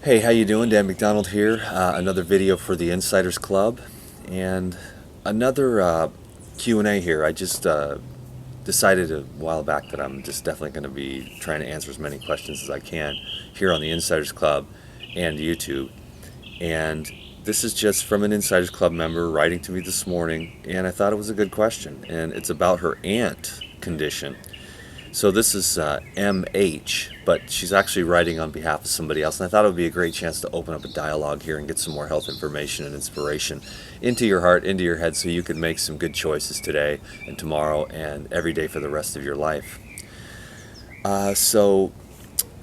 Hey, how you doing? Dan McDonald here. Another video for the Insiders Club, and another Q&A here. I just decided a while back that I'm just definitely going to be trying to answer as many questions as I can here on the Insiders Club and YouTube. And this is just from an Insiders Club member writing to me this morning, and I thought it was a good question, and it's about her aunt condition. So this is MH, but she's actually writing on behalf of somebody else, and I thought it would be a great chance to open up a dialogue here and get some more health information and inspiration into your heart, into your head, so you can make some good choices today and tomorrow and every day for the rest of your life. So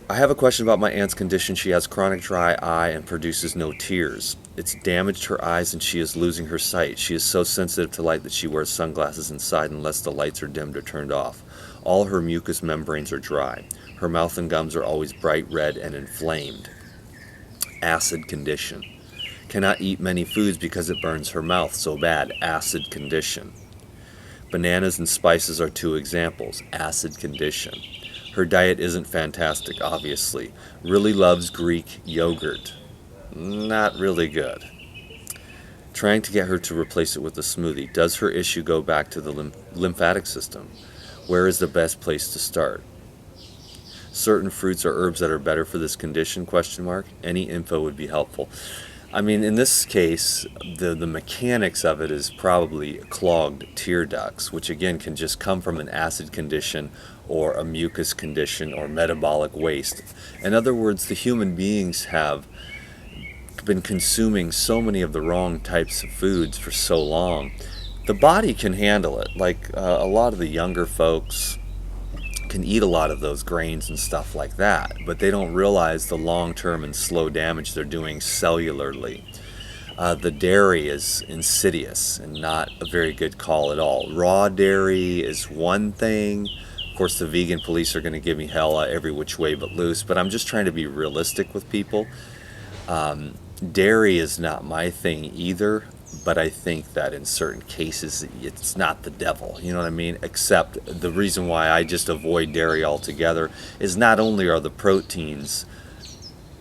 I have a question about my aunt's condition. She has chronic dry eye and produces no tears. It's damaged her eyes and she is losing her sight. She is so sensitive to light that she wears sunglasses inside unless the lights are dimmed or turned off. All her mucous membranes are dry. Her mouth and gums are always bright red and inflamed. Acid condition. Cannot eat many foods because it burns her mouth so bad. Acid condition. Bananas and spices are two examples. Acid condition. Her diet isn't fantastic, obviously. Really loves Greek yogurt. Not really good. Trying to get her to replace it with a smoothie. Does her issue go back to the lymphatic system? Where is the best place to start? Certain fruits or herbs that are better for this condition? Any info would be helpful. I mean, in this case, the mechanics of it is probably clogged tear ducts, which again can just come from an acid condition or a mucus condition or metabolic waste. In other words, the human beings have been consuming so many of the wrong types of foods for so long. The body can handle it. Like a lot of the younger folks can eat a lot of those grains and stuff like that, but they don't realize the long-term and slow damage they're doing cellularly. The dairy is insidious and not a very good call at all. Raw dairy is one thing. Of course, the vegan police are going to give me hell every which way but loose, but I'm just trying to be realistic with people. Dairy is not my thing either, but I think that in certain cases it's not the devil, you know what I mean? Except the reason why I just avoid dairy altogether is not only are the proteins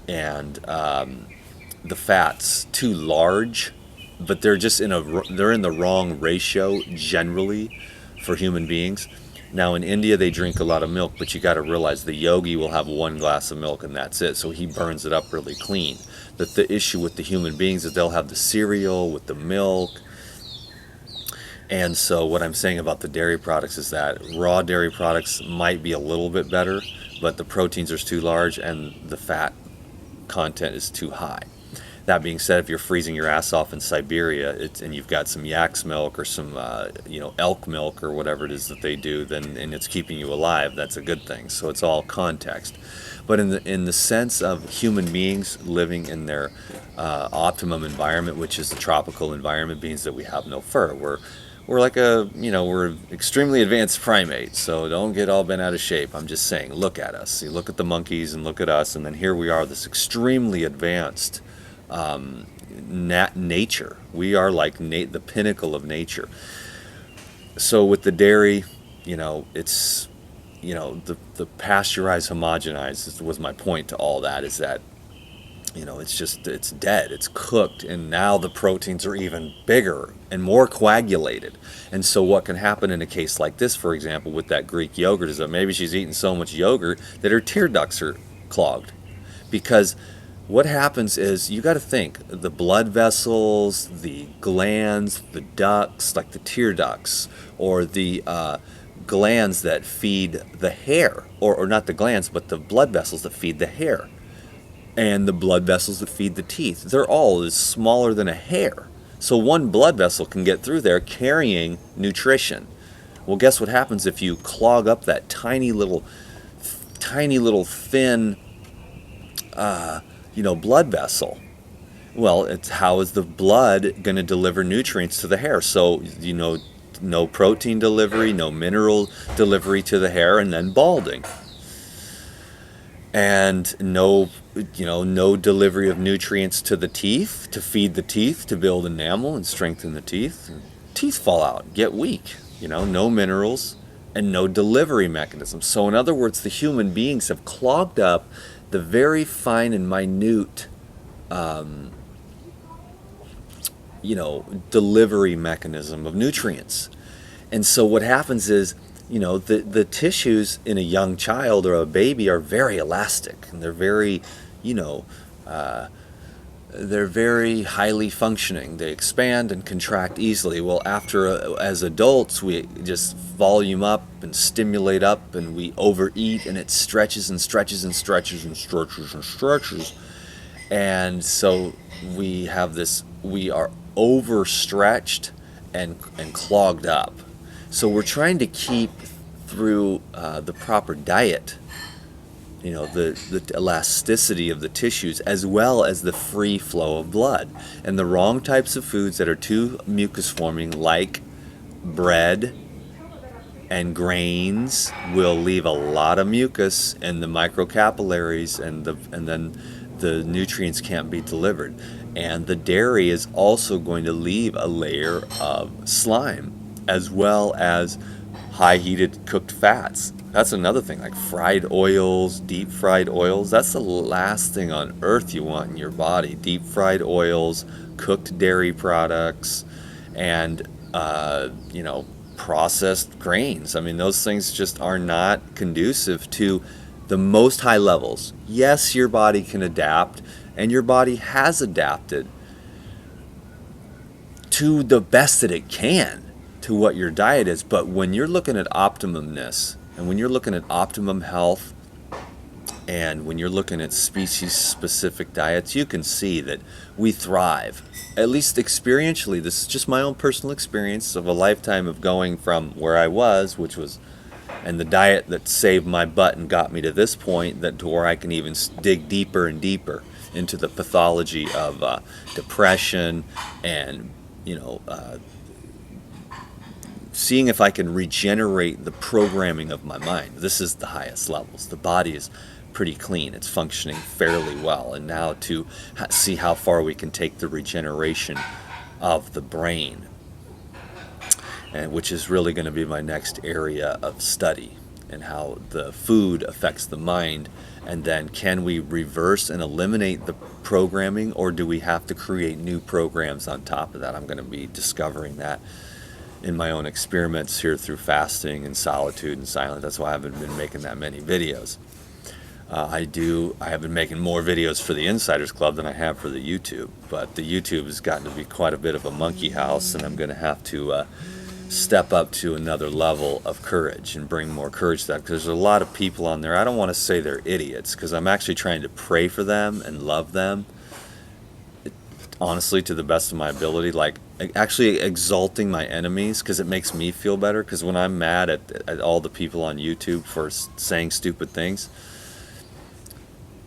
and the fats too large, but they're just they're in the wrong ratio generally for human beings. Now in India they drink a lot of milk, but you got to realize the yogi will have one glass of milk and that's it, so he burns it up really clean. That the issue with the human beings is they'll have the cereal with the milk. And so what I'm saying about the dairy products is that raw dairy products might be a little bit better, but the proteins are too large and the fat content is too high. That being said, if you're freezing your ass off in Siberia and you've got some yak's milk or some elk milk or whatever it is that they do, and it's keeping you alive, that's a good thing. So it's all context. But in the sense of human beings living in their optimum environment, which is the tropical environment, means that we have no fur. We're like we're extremely advanced primates, so don't get all bent out of shape. I'm just saying, look at us. You look at the monkeys and look at us, and then here we are, this extremely advanced nature. We are like the pinnacle of nature. So with the dairy, it's the pasteurized, homogenized was my point to all that, is that it's dead, it's cooked, and now the proteins are even bigger and more coagulated. And so what can happen in a case like this, for example, with that Greek yogurt, is that maybe she's eating so much yogurt that her tear ducts are clogged. Because what happens is, you got to think, the blood vessels, the glands, the ducts, like the tear ducts, or the glands that feed the hair, or not the glands, but the blood vessels that feed the hair, and the blood vessels that feed the teeth, they're all as smaller than a hair. So one blood vessel can get through there carrying nutrition. Well, guess what happens if you clog up that tiny little thin blood vessel? Well, it's how is the blood going to deliver nutrients to the hair? So, no protein delivery, no mineral delivery to the hair, and then balding. And no delivery of nutrients to the teeth, to feed the teeth, to build enamel and strengthen the teeth. Teeth fall out, get weak, no minerals and no delivery mechanism. So in other words, the human beings have clogged up the very fine and minute delivery mechanism of nutrients. And so what happens is, the tissues in a young child or a baby are very elastic, and you know, they're very highly functioning. They expand and contract easily. Well, as adults, we just volume up and stimulate up, and we overeat, and it stretches and stretches and stretches and stretches and stretches. And so we are overstretched and clogged up. So we're trying to keep through the proper diet, the elasticity of the tissues, as well as the free flow of blood. And the wrong types of foods that are too mucus forming, like bread and grains, will leave a lot of mucus in the microcapillaries, and then the nutrients can't be delivered. And the dairy is also going to leave a layer of slime, as well as high heated cooked fats. That's another thing, like fried oils, deep fried oils. That's the last thing on earth you want in your body. Deep fried oils, cooked dairy products, and processed grains. I mean, those things just are not conducive to the most high levels. Yes, your body can adapt, and your body has adapted to the best that it can to what your diet is. But when you're looking at optimumness, and when you're looking at optimum health, and when you're looking at species-specific diets, you can see that we thrive, at least experientially. This is just my own personal experience of a lifetime of going from where I was, and the diet that saved my butt and got me to this point, to where I can even dig deeper and deeper into the pathology of depression, and seeing if I can regenerate the programming of my mind. This is the highest levels. The body is pretty clean. It's functioning fairly well. And now to see how far we can take the regeneration of the brain, and which is really going to be my next area of study, and how the food affects the mind. And then can we reverse and eliminate the programming, or do we have to create new programs on top of that? I'm going to be discovering that in my own experiments here through fasting and solitude and silence. That's why I haven't been making that many videos. I have been making more videos for the Insiders Club than I have for the YouTube, but the YouTube has gotten to be quite a bit of a monkey house, and I'm going to have to step up to another level of courage and bring more courage to that, because there's a lot of people on there. I don't want to say they're idiots, because I'm actually trying to pray for them and love them, honestly, to the best of my ability, like actually exalting my enemies, because it makes me feel better. Because when I'm mad at all the people on YouTube for saying stupid things,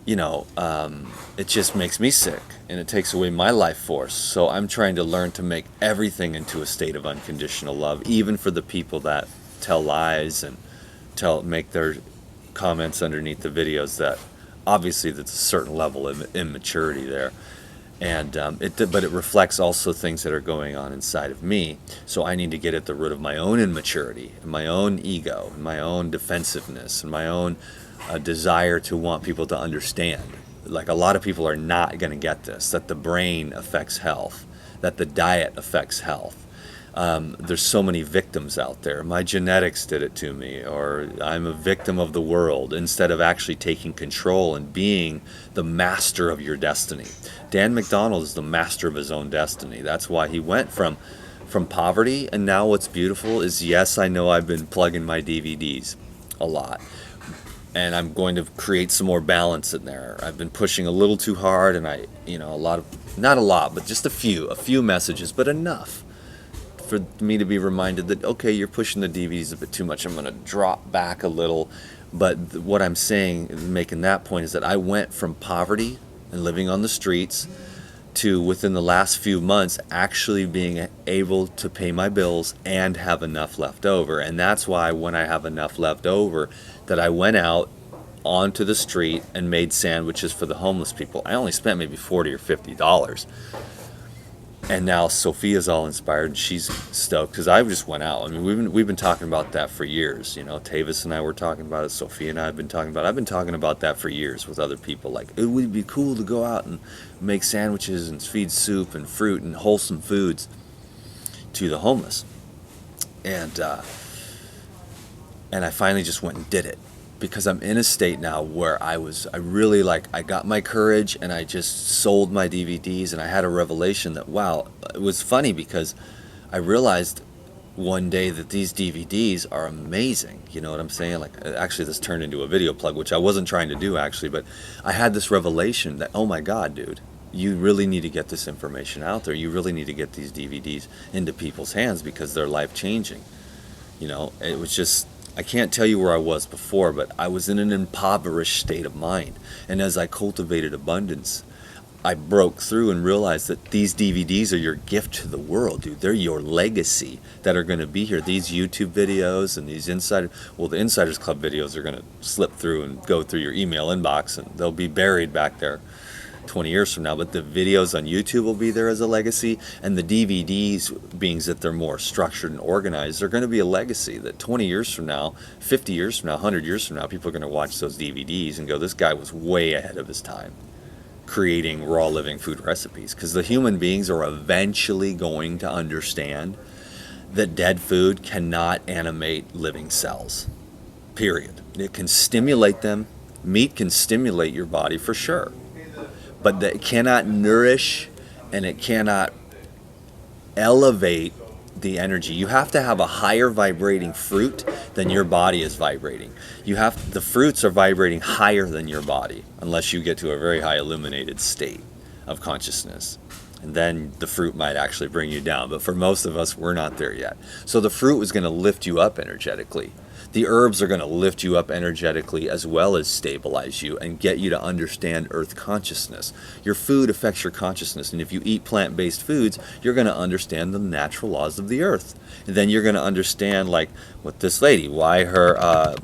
it just makes me sick, and it takes away my life force. So I'm trying to learn to make everything into a state of unconditional love, even for the people that tell lies and make their comments underneath the videos. That obviously that's a certain level of immaturity there. And but it reflects also things that are going on inside of me. So I need to get at the root of my own immaturity, and my own ego, and my own defensiveness, and my own desire to want people to understand. Like, a lot of people are not going to get this, that the brain affects health, that the diet affects health. There's so many victims out there. My genetics did it to me, or I'm a victim of the world, instead of actually taking control and being the master of your destiny. Dan McDonald is the master of his own destiny. That's why he went from poverty, and now what's beautiful is, yes, I know I've been plugging my DVDs a lot, and I'm going to create some more balance in there. I've been pushing a little too hard, and not a lot, but just a few messages, but enough for me to be reminded that, okay, you're pushing the DVDs a bit too much. I'm going to drop back a little. But what I'm saying, making that point, is that I went from poverty and living on the streets to, within the last few months, actually being able to pay my bills and have enough left over. And that's why, when I have enough left over, that I went out onto the street and made sandwiches for the homeless people. I only spent maybe $40 or $50. And now Sophia's all inspired and she's stoked because I just went out. I mean, we've been talking about that for years. You know, Tavis and I were talking about it. Sophia and I have been talking about it. I've been talking about that for years with other people. Like, it would be cool to go out and make sandwiches and feed soup and fruit and wholesome foods to the homeless. And I finally just went and did it because I'm in a state now where I really like, I got my courage and I just sold my DVDs, and I had a revelation that, wow, it was funny because I realized one day that these DVDs are amazing. You know what I'm saying? Like, actually, this turned into a video plug, which I wasn't trying to do actually, but I had this revelation that, oh my God, dude, you really need to get this information out there. You really need to get these DVDs into people's hands because they're life changing. You know, it was just, I can't tell you where I was before, but I was in an impoverished state of mind. And as I cultivated abundance, I broke through and realized that these DVDs are your gift to the world, dude. They're your legacy that are going to be here. These YouTube videos and these the Insiders Club videos are going to slip through and go through your email inbox, and they'll be buried back there 20 years from now, but the videos on YouTube will be there as a legacy, and the DVDs, being that they're more structured and organized, they're going to be a legacy that 20 years from now, 50 years from now, 100 years from now, people are going to watch those DVDs and go, this guy was way ahead of his time creating raw living food recipes, because the human beings are eventually going to understand that dead food cannot animate living cells, period. It can stimulate them. Meat can stimulate your body for sure, but that it cannot nourish and it cannot elevate the energy. You have to have a higher vibrating fruit than your body is vibrating. The fruits are vibrating higher than your body unless you get to a very high illuminated state of consciousness. And then the fruit might actually bring you down. But for most of us, we're not there yet. So the fruit is going to lift you up energetically. The herbs are going to lift you up energetically as well as stabilize you and get you to understand earth consciousness. Your food affects your consciousness, and if you eat plant-based foods, you're going to understand the natural laws of the earth. And then you're going to understand, like with this lady, why her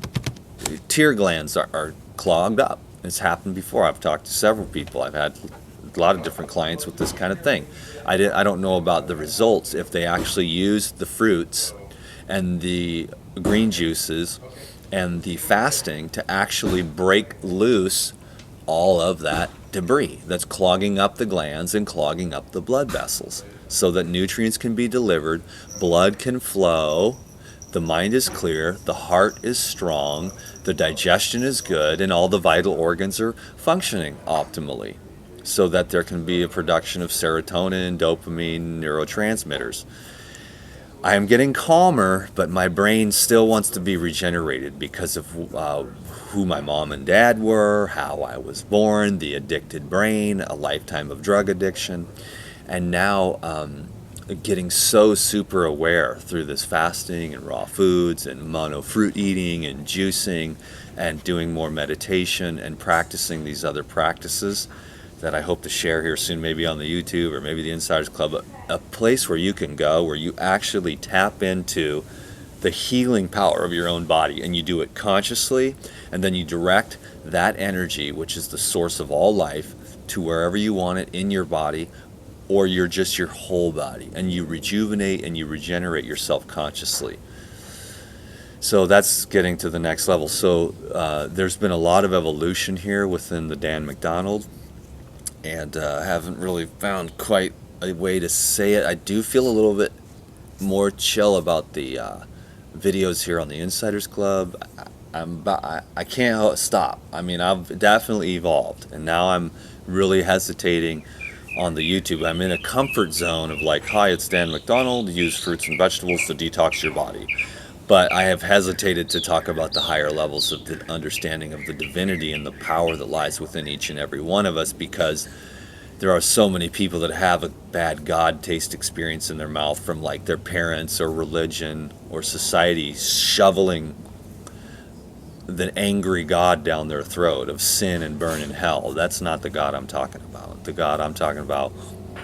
tear glands are clogged up. It's happened before. I've talked to several people. I've had a lot of different clients with this kind of thing. I don't know about the results if they actually use the fruits and the green juices and the fasting to actually break loose all of that debris that's clogging up the glands and clogging up the blood vessels so that nutrients can be delivered, blood can flow, the mind is clear, the heart is strong, the digestion is good, and all the vital organs are functioning optimally so that there can be a production of serotonin, dopamine, neurotransmitters. I am getting calmer, but my brain still wants to be regenerated because of who my mom and dad were, how I was born, the addicted brain, a lifetime of drug addiction, and now getting so super aware through this fasting and raw foods and mono fruit eating and juicing and doing more meditation and practicing these other practices that I hope to share here soon, maybe on the YouTube or maybe the Insiders Club, a place where you can go where you actually tap into the healing power of your own body, and you do it consciously, and then you direct that energy, which is the source of all life, to wherever you want it in your body, or you're just your whole body, and you rejuvenate and you regenerate yourself consciously. So that's getting to the next level. So there's been a lot of evolution here within the Dan McDonald, and I haven't really found quite a way to say it. I do feel a little bit more chill about the videos here on the Insiders Club. I can't stop. I mean, I've definitely evolved, and now I'm really hesitating on the YouTube. I'm in a comfort zone of like, hi, it's Dan McDonald, use fruits and vegetables to detox your body. But I have hesitated to talk about the higher levels of the understanding of the divinity and the power that lies within each and every one of us, because there are so many people that have a bad God taste experience in their mouth from like their parents or religion or society shoveling the angry God down their throat of sin and burn in hell. That's not the God I'm talking about. The God I'm talking about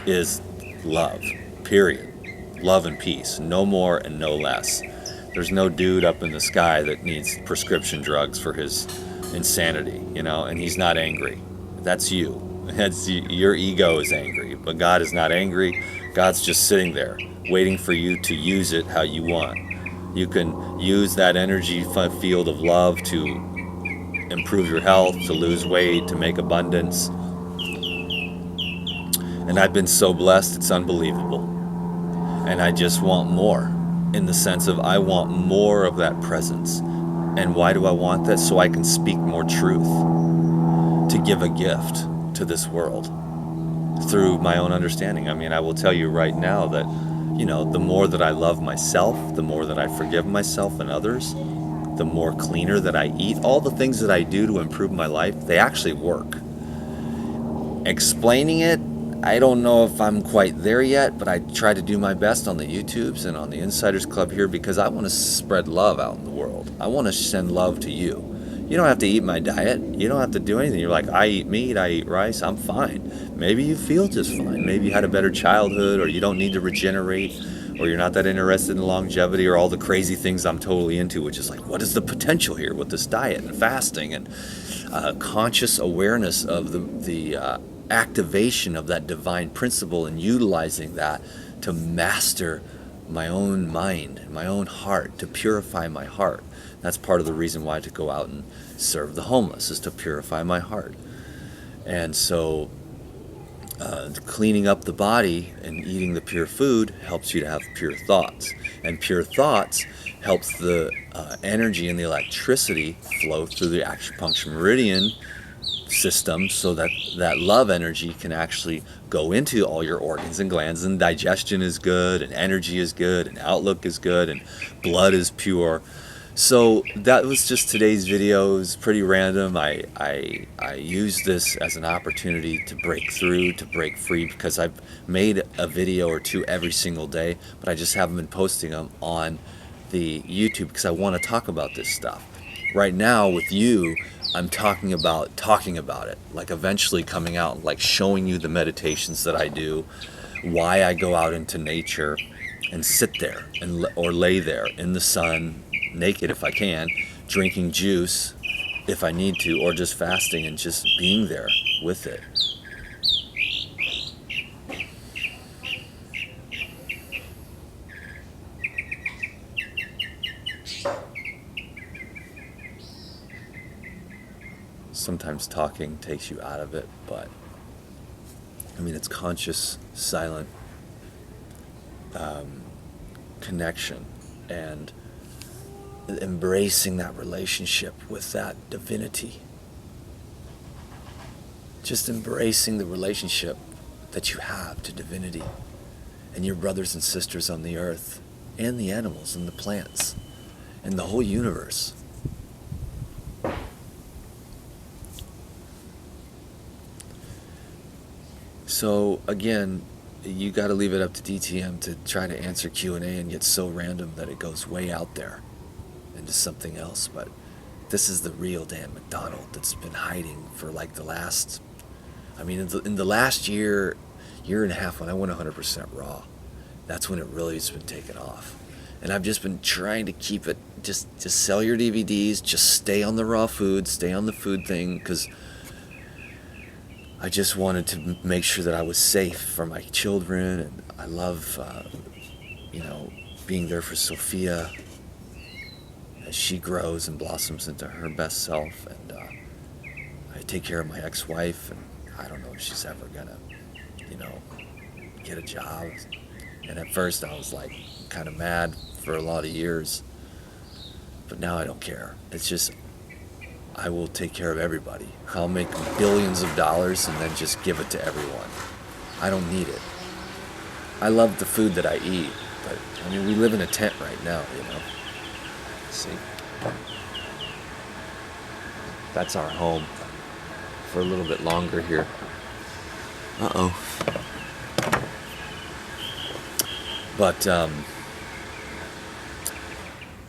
is love, period. Love and peace, no more and no less. There's no dude up in the sky that needs prescription drugs for his insanity, and he's not angry. That's you. Your ego is angry, But God is not angry. God's just sitting there waiting for you to use it how you want. You can use that energy field of love to improve your health, to lose weight, to make abundance. And I've been so blessed, it's unbelievable. And I just want more, in the sense of I want more of that presence. And why do I want that? So I can speak more truth, to give a gift to this world through my own understanding. I mean, I will tell you right now that, the more that I love myself, the more that I forgive myself and others, the more cleaner that I eat, all the things that I do to improve my life, they actually work. Explaining it, I don't know if I'm quite there yet, but I try to do my best on the YouTubes and on the Insiders Club here, because I want to spread love out in the world. I want to send love to you. You don't have to eat my diet. You don't have to do anything. You're like, I eat meat, I eat rice, I'm fine. Maybe you feel just fine. Maybe you had a better childhood, or you don't need to regenerate, or you're not that interested in longevity, or all the crazy things I'm totally into, which is like, what is the potential here with this diet and fasting and conscious awareness of the activation of that divine principle, and utilizing that to master my own mind, my own heart, to purify my heart. That's part of the reason why to go out and serve the homeless, is to purify my heart. And so cleaning up the body and eating the pure food helps you to have pure thoughts. And pure thoughts helps the energy and the electricity flow through the acupuncture meridian system, so that love energy can actually go into all your organs and glands, and digestion is good, and energy is good, and outlook is good, and blood is pure. So that was just today's video. It was pretty random. I use this as an opportunity to break through, to break free, because I've made a video or two every single day, but I just haven't been posting them on the YouTube because I want to talk about this stuff. Right now with you, I'm talking about it, like eventually coming out, like showing you the meditations that I do, why I go out into nature and sit there or lay there in the sun, naked if I can, drinking juice if I need to, or just fasting and just being there with it. Sometimes talking takes you out of it, but I mean, it's conscious, silent connection, and embracing that relationship with that divinity. Just embracing the relationship that you have to divinity and your brothers and sisters on the earth, and the animals and the plants and the whole universe. So again, you got to leave it up to DTM to try to answer Q&A and get so random that it goes way out there into something else. But this is the real Dan McDonald that's been hiding for like the last, I mean, in the last year and a half, when I went 100% raw, that's when it really has been taken off. And I've just been trying to keep it, just sell your DVDs, just stay on the raw food, stay on the food thing, because I just wanted to make sure that I was safe for my children, and I love, being there for Sophia as she grows and blossoms into her best self, and I take care of my ex-wife, and I don't know if she's ever gonna, get a job. And at first I was like kind of mad for a lot of years, but now I don't care. It's just, I will take care of everybody. I'll make billions of dollars and then just give it to everyone. I don't need it. I love the food that I eat, but I mean, we live in a tent right now, See? That's our home for a little bit longer here. Uh-oh. But,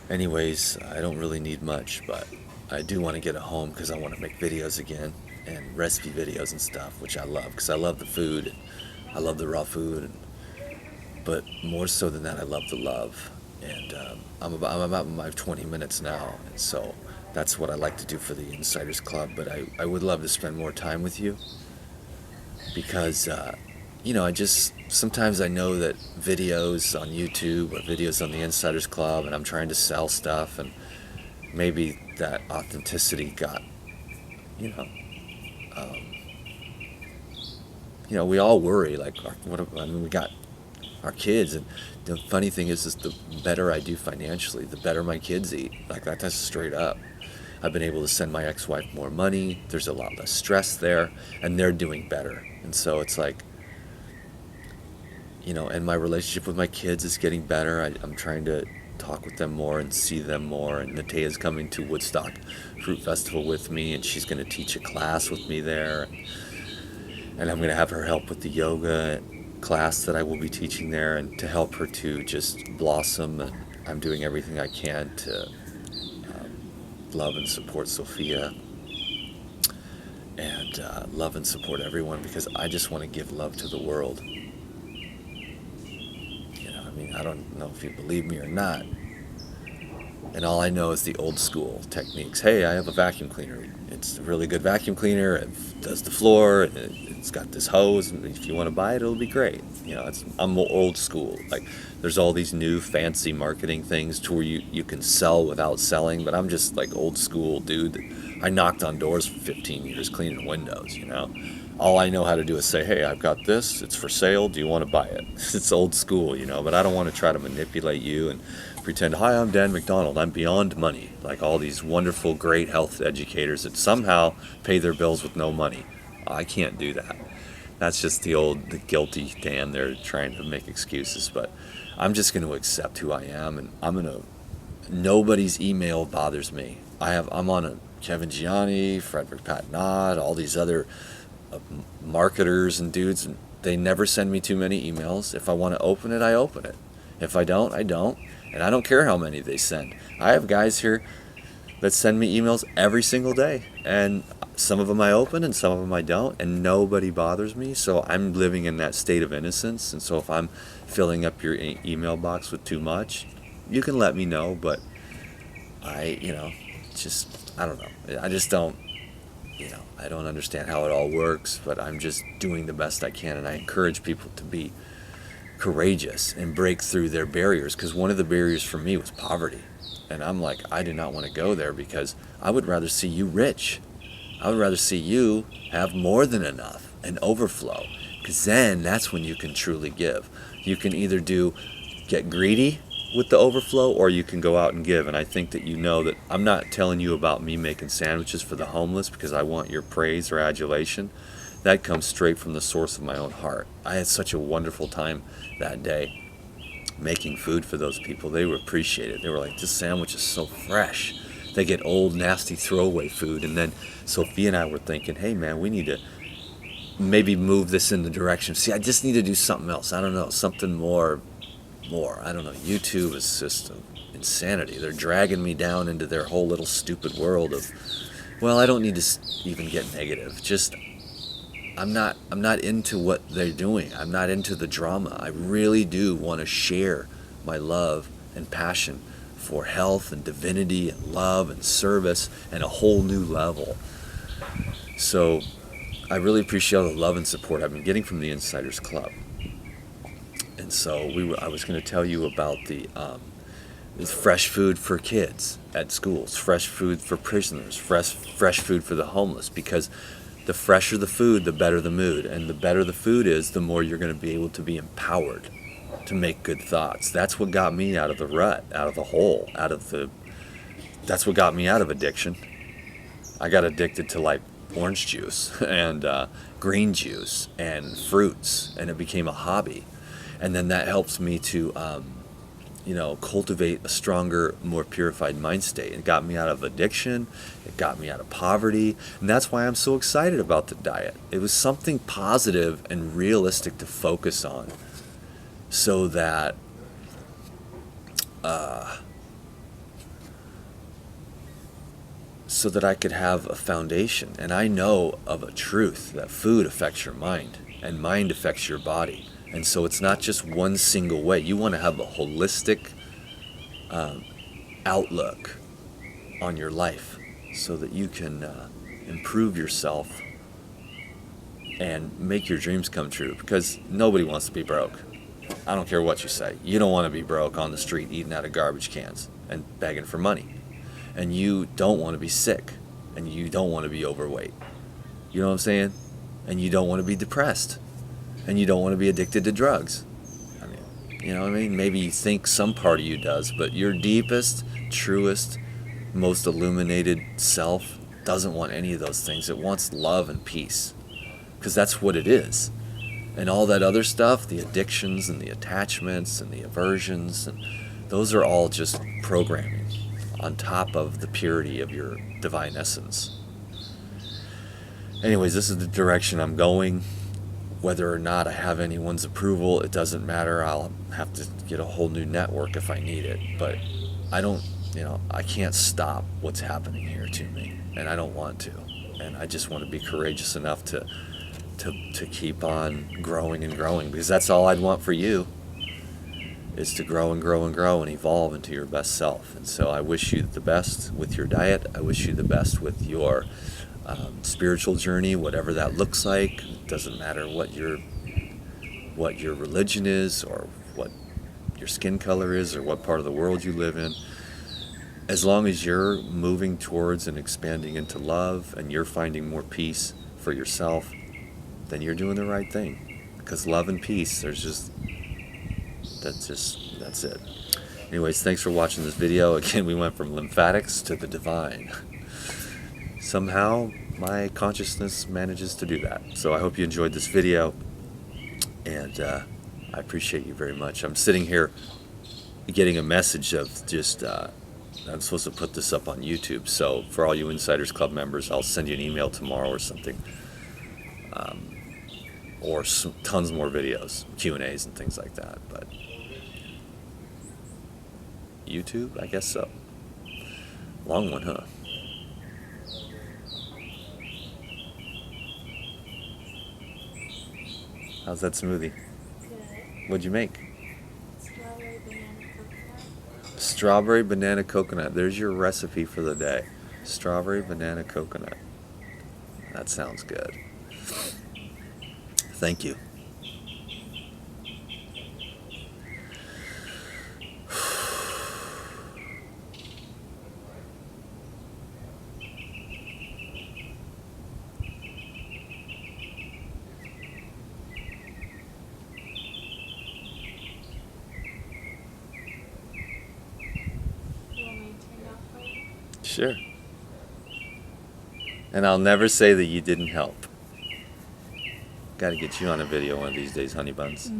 anyways, I don't really need much, but I do want to get a home because I want to make videos again, and recipe videos and stuff, which I love, because I love the food, and I love the raw food, but more so than that, I love the love. And I'm about my 20 minutes now, and so that's what I like to do for the Insiders Club. But I would love to spend more time with you, because I just sometimes I know that videos on YouTube or videos on the Insiders Club, and I'm trying to sell stuff, and maybe that authenticity got, you know, um, we all worry like, I mean, we got our kids, and the funny thing is the better I do financially, the better my kids eat. Like that's straight up. I've been able to send my ex-wife more money. There's a lot less stress there, and they're doing better. And so it's like, and my relationship with my kids is getting better. I'm trying to talk with them more and see them more. And Nataya's coming to Woodstock Fruit Festival with me, and she's going to teach a class with me there. And I'm going to have her help with the yoga class that I will be teaching there, and to help her to just blossom. And I'm doing everything I can to love and support Sophia, and love and support everyone, because I just want to give love to the world. I mean, I don't know if you believe me or not, and all I know is the old school techniques. Hey, I have a vacuum cleaner. It's a really good vacuum cleaner. It does the floor. It's got this hose, and if you want to buy it, it'll be great. I'm old school. Like, there's all these new fancy marketing things to where you can sell without selling, but I'm just like old school dude. I knocked on doors for 15 years cleaning windows. All I know how to do is say, hey, I've got this. It's for sale. Do you want to buy it? It's old school. But I don't want to try to manipulate you and pretend, hi, I'm Dan McDonald. I'm beyond money. Like all these wonderful, great health educators that somehow pay their bills with no money. I can't do that. That's just the guilty Dan there trying to make excuses. But I'm just going to accept who I am, and nobody's email bothers me. I'm on a Kevin Gianni, Frederick Patnod, all these other marketers and dudes, and they never send me too many emails. If I want to open it, I open it. If I don't, I don't. And I don't care how many they send. I have guys here that send me emails every single day, and some of them I open and some of them I don't, and nobody bothers me. So I'm living in that state of innocence. And so if I'm filling up your email box with too much, you can let me know. But I don't know. I just don't. I don't understand how it all works, but I'm just doing the best I can, and I encourage people to be courageous and break through their barriers, because one of the barriers for me was poverty. And I'm like, I do not want to go there, because I would rather see you rich. I would rather see you have more than enough and overflow, because then that's when you can truly give. You can either get greedy with the overflow, or you can go out and give. And I think that that I'm not telling you about me making sandwiches for the homeless because I want your praise or adulation. That comes straight from the source of my own heart. I had such a wonderful time that day making food for those people. They would appreciate it. They were like, this sandwich is so fresh. They get old, nasty throwaway food. And then Sophia and I were thinking, hey man, we need to maybe move this in the direction. See, I just need to do something else. I don't know, something more. I don't know. YouTube is just insanity. They're dragging me down into their whole little stupid world of, well, I don't need to even get negative. Just, I'm not into what they're doing. I'm not into the drama. I really do want to share my love and passion for health and divinity and love and service and a whole new level. So I really appreciate all the love and support I've been getting from the Insiders Club. And so I was going to tell you about the fresh food for kids at schools, fresh food for prisoners, fresh food for the homeless, because the fresher the food, the better the mood. And the better the food is, the more you're going to be able to be empowered to make good thoughts. That's what got me out of the rut, out of the hole, that's what got me out of addiction. I got addicted to like orange juice and green juice and fruits, and it became a hobby. And then that helps me to, cultivate a stronger, more purified mind state. It got me out of addiction. It got me out of poverty. And that's why I'm so excited about the diet. It was something positive and realistic to focus on, so that I could have a foundation. And I know of a truth that food affects your mind, and mind affects your body. And so it's not just one single way. You want to have a holistic outlook on your life, so that you can improve yourself and make your dreams come true, because nobody wants to be broke. I don't care what you say. You don't want to be broke on the street eating out of garbage cans and begging for money. And you don't want to be sick, and you don't want to be overweight. You know what I'm saying? And you don't want to be depressed, and you don't want to be addicted to drugs. I mean, you know what I mean? Maybe you think some part of you does, but your deepest, truest, most illuminated self doesn't want any of those things. It wants love and peace, because that's what it is. And all that other stuff, the addictions and the attachments and the aversions, and those are all just programming on top of the purity of your divine essence. Anyways, this is the direction I'm going. Whether or not I have anyone's approval, it doesn't matter. I'll have to get a whole new network if I need it. But I don't, I can't stop what's happening here to me. And I don't want to. And I just want to be courageous enough to keep on growing and growing, because that's all I'd want for you, is to grow and grow and grow and evolve into your best self. And so I wish you the best with your diet. I wish you the best with your spiritual journey, whatever that looks like. It doesn't matter what your religion is, or what your skin color is, or what part of the world you live in. As long as you're moving towards and expanding into love, and you're finding more peace for yourself, then you're doing the right thing. Because love and peace, that's it. Anyways, thanks for watching this video. Again, we went from lymphatics to the divine. Somehow my consciousness manages to do that. So I hope you enjoyed this video, and I appreciate you very much. I'm sitting here getting a message of just I'm supposed to put this up on YouTube, so for all you Insiders Club members, I'll send you an email tomorrow or something, or tons more videos, Q&As and things like that. But YouTube, I guess so. Long one, huh? How's that smoothie? Good. What'd you make? Strawberry banana coconut. Strawberry banana coconut. There's your recipe for the day. Strawberry banana coconut. That sounds good. Thank you. You want me to turn it off for you? Sure. And I'll never say that you didn't help. Gotta get you on a video one of these days, honey buns.